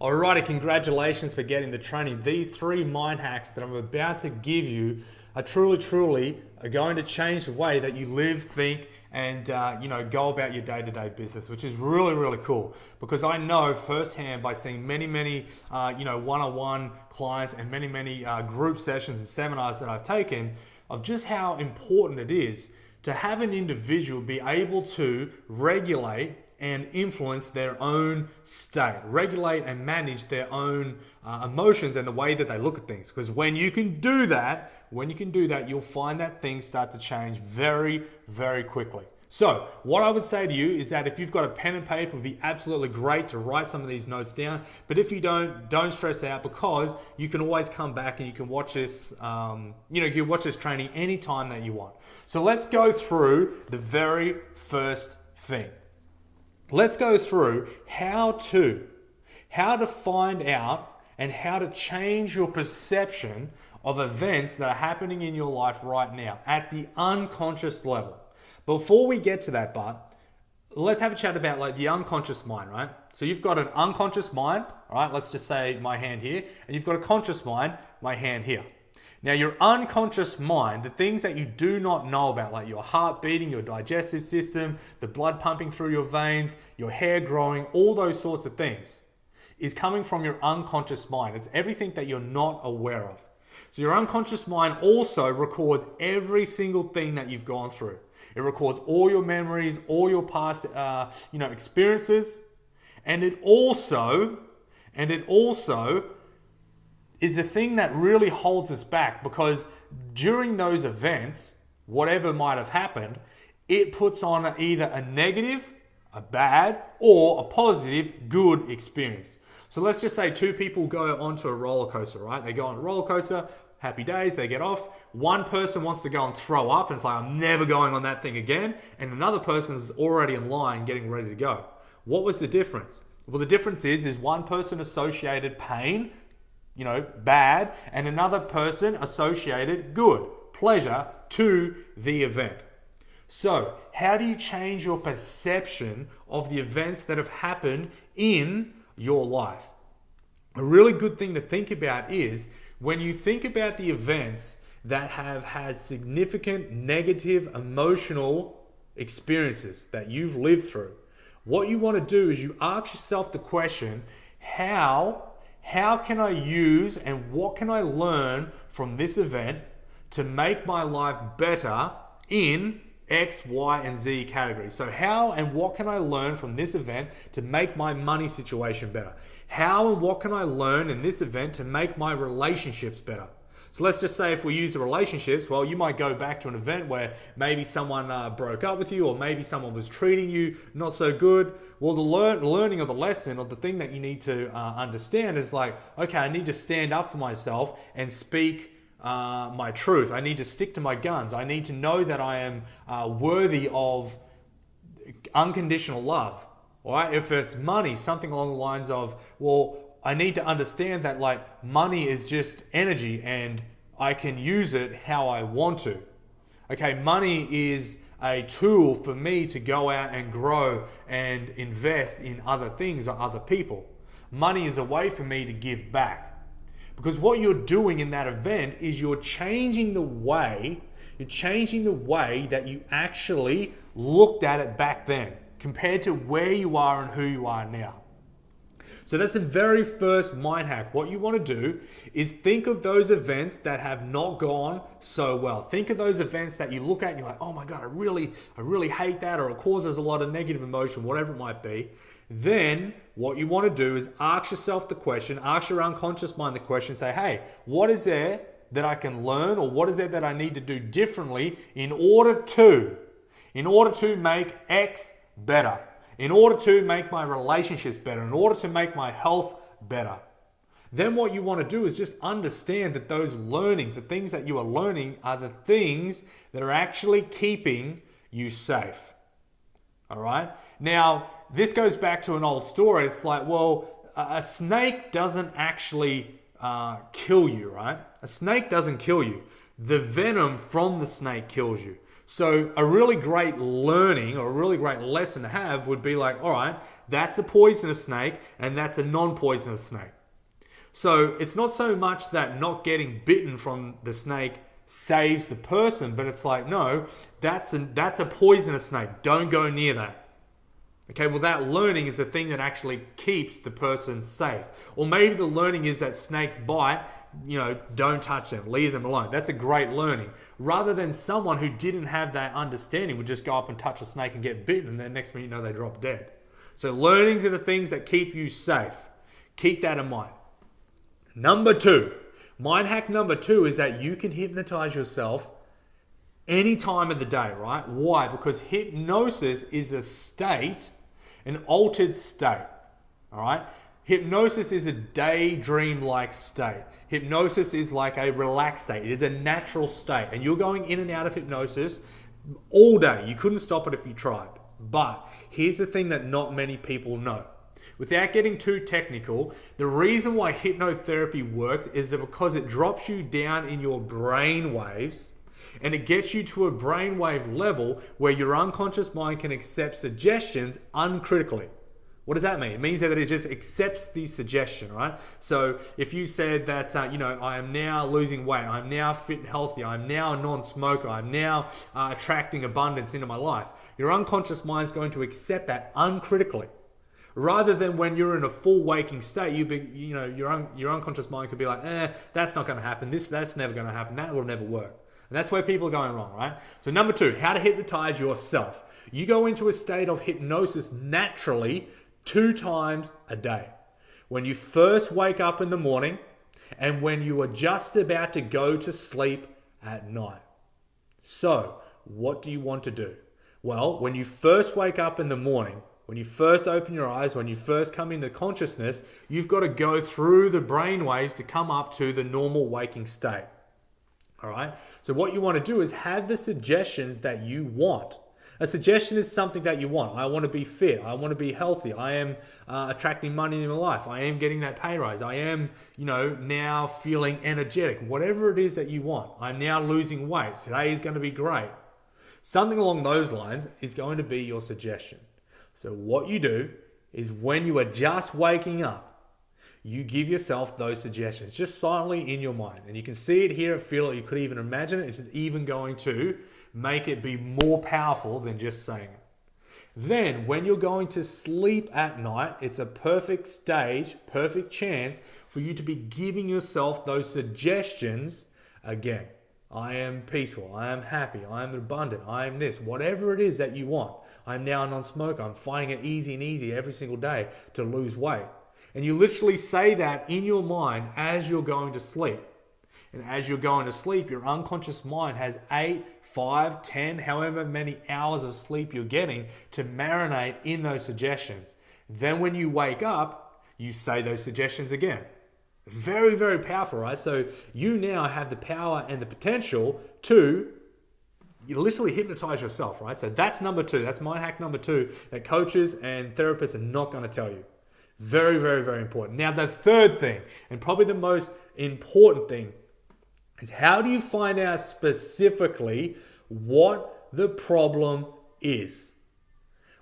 Alrighty, congratulations for getting the training. These 3 mind hacks that I'm about to give you are truly are going to change the way that you live, think, and go about your day-to-day business, which is really cool. Because I know firsthand by seeing many one-on-one clients and many group sessions and seminars that I've taken of just how important it is to have an individual be able to regulate and influence their own state, regulate and manage their own emotions and the way that they look at things. Because when you can do that, you'll find that things start to change very quickly. So what I would say to you is that if you've got a pen and paper, it would be absolutely great to write some of these notes down. But if you don't stress out, because you can always come back and you can watch this, you can watch this training anytime that you want. So let's go through the very first thing. Let's go through how to find out and how to change your perception of events that are happening in your life right now at the unconscious level. Before we get to that part, let's have a chat about like the unconscious mind, right? So you've got an unconscious mind, all right? Let's just say my hand here, and you've got a conscious mind, my hand here. Now your unconscious mind, the things that you do not know about, like your heart beating, your digestive system, the blood pumping through your veins, your hair growing, all those sorts of things, is coming from your unconscious mind. It's everything that you're not aware of. So your unconscious mind also records every single thing that you've gone through. It records all your memories, all your past experiences, and it also is the thing that really holds us back, because during those events, whatever might have happened, it puts on either a negative, a bad, or a positive, good experience. So let's just say 2 people go onto a roller coaster, right? They go on a roller coaster, happy days, they get off. One person wants to go and throw up and it's like, I'm never going on that thing again. And another person's already in line getting ready to go. What was the difference? Well, the difference is one person associated pain, bad, and another person associated good, pleasure to the event. So how do you change your perception of the events that have happened in your life? A really good thing to think about is when you think about the events that have had significant negative emotional experiences that you've lived through, what you want to do is you ask yourself the question, how can I use and what can I learn from this event to make my life better in X, Y, and Z categories? So how and what can I learn from this event to make my money situation better? How and what can I learn in this event to make my relationships better? So let's just say if we use the relationships, well, you might go back to an event where maybe someone broke up with you, or maybe someone was treating you not so good. Well, the learning of the lesson, or the thing that you need to understand is like, okay, I need to stand up for myself and speak my truth. I need to stick to my guns. I need to know that I am worthy of unconditional love. All right? If it's money, something along the lines of, well, I need to understand that like money is just energy and I can use it how I want to. Okay, money is a tool for me to go out and grow and invest in other things or other people. Money is a way for me to give back. Because what you're doing in that event is you're changing the way that you actually looked at it back then compared to where you are and who you are now. So that's the very first mind hack. What you want to do is think of those events that have not gone so well. Think of those events that you look at and you're like, oh my God, I really hate that, or it causes a lot of negative emotion, whatever it might be. Then what you want to do is ask yourself the question, ask your unconscious mind the question, say, hey, what is there that I can learn, or what is there that I need to do differently in order to make X better? In order to make my relationships better, in order to make my health better. Then what you want to do is just understand that those learnings, the things that you are learning, are the things that are actually keeping you safe. All right? Now, this goes back to an old story. It's like, well, a snake doesn't actually kill you, right? A snake doesn't kill you. The venom from the snake kills you. So a really great learning or a really great lesson to have would be like, all right, That's a poisonous snake and that's a non-poisonous snake. So it's not so much that not getting bitten from the snake saves the person, but it's like, no, that's a poisonous snake. Don't go near that. Okay, well, that learning is the thing that actually keeps the person safe. Or maybe the learning is that snakes bite, don't touch them, leave them alone. That's a great learning. Rather than someone who didn't have that understanding would just go up and touch a snake and get bitten, and then next minute they drop dead. So learnings are the things that keep you safe. Keep that in mind. Number 2, mind hack number 2 is that you can hypnotize yourself any time of the day, right? Why? Because hypnosis is a state, an altered state, all right? Hypnosis is a daydream-like state. Hypnosis is like a relaxed state. It is a natural state. And you're going in and out of hypnosis all day. You couldn't stop it if you tried. But here's the thing that not many people know. Without getting too technical, the reason why hypnotherapy works is that because it drops you down in your brain waves and it gets you to a brainwave level where your unconscious mind can accept suggestions uncritically. What does that mean? It means that it just accepts the suggestion, right? So if you said that, I am now losing weight, I'm now fit and healthy, I'm now a non-smoker, I'm now attracting abundance into my life, your unconscious mind is going to accept that uncritically. Rather than when you're in a full waking state, your unconscious mind could be like, that's not going to happen, that's never going to happen, that will never work. And that's where people are going wrong, right? So number 2, how to hypnotize yourself. You go into a state of hypnosis naturally 2 times a day. When you first wake up in the morning and when you are just about to go to sleep at night. So, what do you want to do? Well, when you first wake up in the morning, when you first open your eyes, when you first come into consciousness, you've got to go through the brain waves to come up to the normal waking state. All right? So what you want to do is have the suggestions that you want. A suggestion is something that you want. I want to be fit. I want to be healthy. I am attracting money in my life. I am getting that pay rise. I am, now feeling energetic. Whatever it is that you want. I'm now losing weight. Today is going to be great. Something along those lines is going to be your suggestion. So what you do is when you are just waking up, you give yourself those suggestions just silently in your mind. And you can see it, hear it, feel it. You could even imagine it. It's just even going to make it be more powerful than just saying it. Then when you're going to sleep at night, it's a perfect stage, perfect chance for you to be giving yourself those suggestions again. I am peaceful. I am happy. I am abundant. I am this. Whatever it is that you want. I'm now a non-smoker. I'm finding it easy and easy every single day to lose weight. And you literally say that in your mind as you're going to sleep. And as you're going to sleep, your unconscious mind has 8, 5, 10, however many hours of sleep you're getting to marinate in those suggestions. Then when you wake up, you say those suggestions again. Very, very powerful, right? So you now have the power and the potential to literally hypnotize yourself, right? So that's number 2. That's mind hack number 2 that coaches and therapists are not going to tell you. Very, very, very important. Now, the third thing, and probably the most important thing, is how do you find out specifically what the problem is?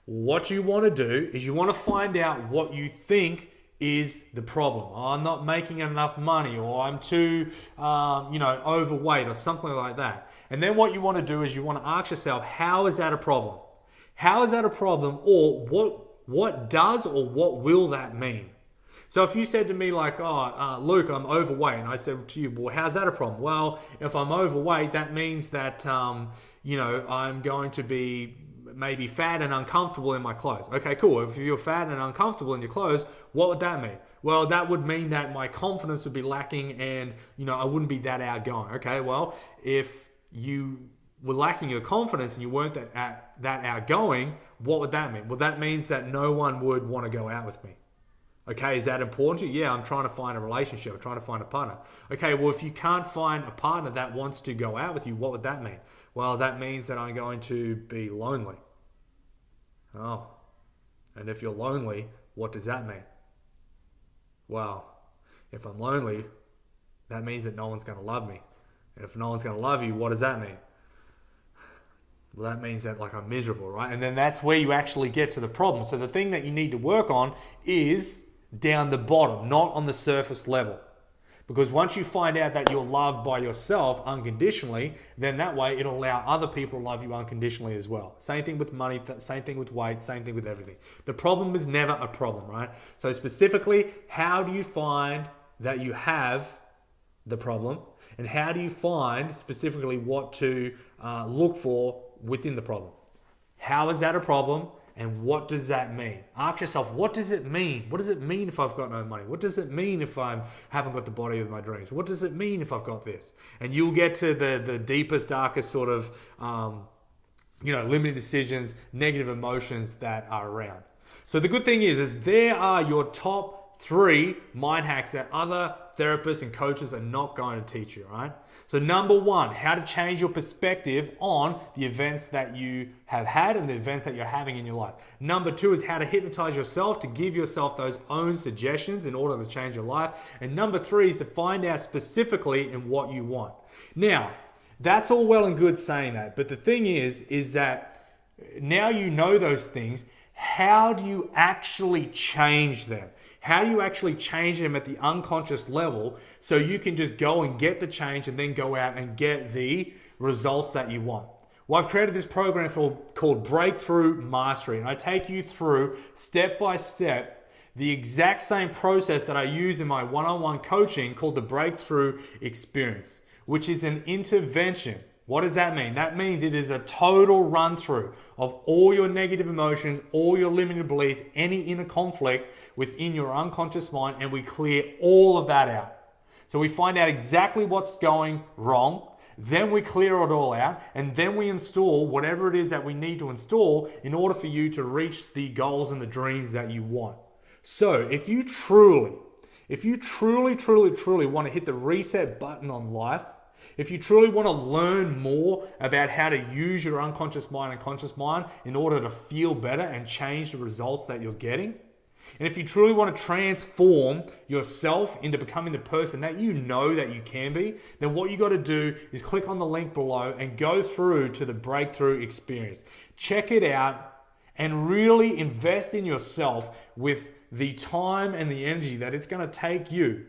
What you want to do is you want to find out what you think is the problem. Oh, I'm not making enough money, or I'm too, overweight, or something like that. And then what you want to do is you want to ask yourself, how is that a problem? How is that a problem, or what does or what will that mean? So if you said to me like, Luke, I'm overweight, and I said to you, well, how's that a problem? Well, if I'm overweight, that means that, I'm going to be maybe fat and uncomfortable in my clothes. Okay, cool. If you're fat and uncomfortable in your clothes, what would that mean? Well, that would mean that my confidence would be lacking and, I wouldn't be that outgoing. Okay, well, if you were lacking your confidence and you weren't that outgoing, what would that mean? Well, that means that no one would want to go out with me. Okay, is that important to you? Yeah, I'm trying to find a relationship. I'm trying to find a partner. Okay, well, if you can't find a partner that wants to go out with you, what would that mean? Well, that means that I'm going to be lonely. Oh, and if you're lonely, what does that mean? Well, if I'm lonely, that means that no one's going to love me. And if no one's going to love you, what does that mean? Well, that means that like I'm miserable, right? And then that's where you actually get to the problem. So the thing that you need to work on is down the bottom, not on the surface level. Because once you find out that you're loved by yourself unconditionally, then that way it'll allow other people to love you unconditionally as well. Same thing with money, same thing with weight, same thing with everything. The problem is never a problem, right? So specifically, how do you find that you have the problem? And how do you find specifically what to look for within the problem? How is that a problem? And what does that mean? Ask yourself, what does it mean? What does it mean if I've got no money? What does it mean if I haven't got the body of my dreams? What does it mean if I've got this? And you'll get to the deepest, darkest sort of, limiting decisions, negative emotions that are around. So the good thing is there are your top 3 mind hacks that other therapists and coaches are not going to teach you, right? So number 1, how to change your perspective on the events that you have had and the events that you're having in your life. Number 2 is how to hypnotize yourself to give yourself those own suggestions in order to change your life. And number 3 is to find out specifically in what you want. Now, that's all well and good saying that, but the thing is that now you know those things, how do you actually change them? How do you actually change them at the unconscious level so you can just go and get the change and then go out and get the results that you want? Well, I've created this program called Breakthrough Mastery, and I take you through step by step the exact same process that I use in my one-on-one coaching called the Breakthrough Experience, which is an intervention. What does that mean? That means it is a total run through of all your negative emotions, all your limited beliefs, any inner conflict within your unconscious mind, and we clear all of that out. So we find out exactly what's going wrong, then we clear it all out, and then we install whatever it is that we need to install in order for you to reach the goals and the dreams that you want. So if you truly want to hit the reset button on life, if you truly want to learn more about how to use your unconscious mind and conscious mind in order to feel better and change the results that you're getting, and if you truly want to transform yourself into becoming the person that you know that you can be, then what you got to do is click on the link below and go through to the Breakthrough Experience. Check it out and really invest in yourself with the time and the energy that it's going to take you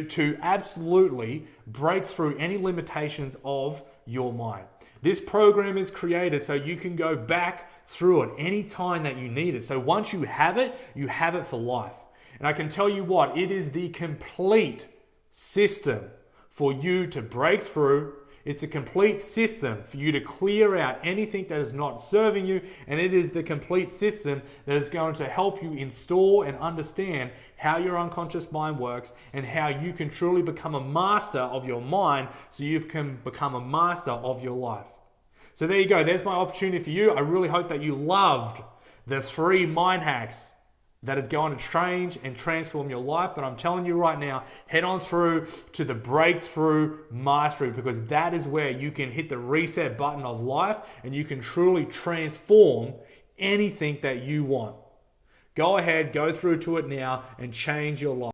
to absolutely break through any limitations of your mind. This program is created so you can go back through it any time that you need it. So once you have it for life. And I can tell you what, it is the complete system for you to break through. It's a complete system for you to clear out anything that is not serving you, and it is the complete system that is going to help you install and understand how your unconscious mind works and how you can truly become a master of your mind so you can become a master of your life. So there you go. There's my opportunity for you. I really hope that you loved the 3 mind hacks that is going to change and transform your life. But I'm telling you right now, head on through to the Breakthrough Mastery, because that is where you can hit the reset button of life and you can truly transform anything that you want. Go ahead, go through to it now and change your life.